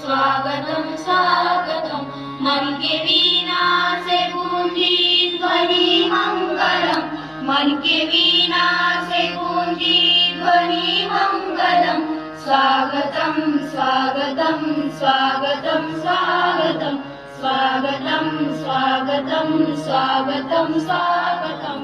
स्वागतम स्वागतम। मन के वीणा से गूंजी ध्वनि मंगलम, मन के वीणा से गूंजी ध्वनि मंगलम। स्वागतम स्वागतम स्वागतम स्वागतम स्वागतम स्वागतम स्वागतम स्वागतम।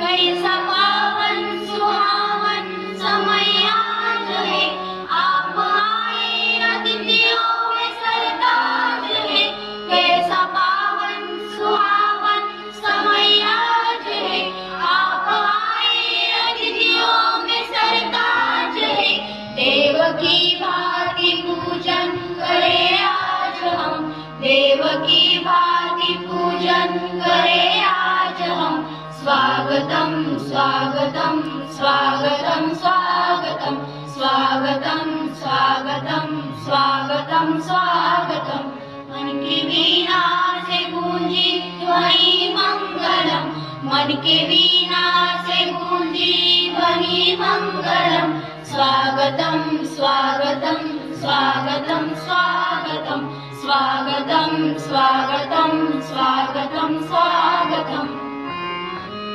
कैसा पावन सुहावन समय आज है, आप आए अतिथियों में सरताज है। कैसा पावन सुहावन समय आज है, आप आए अतिथियों में सरताज है। देव की भांति पूजन करे आज हम, देव की भांति पूजन करे आज हम। स्वागतम स्वागतम स्वागतम स्वागतम स्वागतम स्वागतम स्वागतम स्वागतम। मन की वीणा से गूंजी ध्वनि मंगलम, मन के वीणा से गूंजी ध्वनि मंगलम। स्वागतम स्वागतम स्वागतम स्वागतम स्वागतम स्वागतम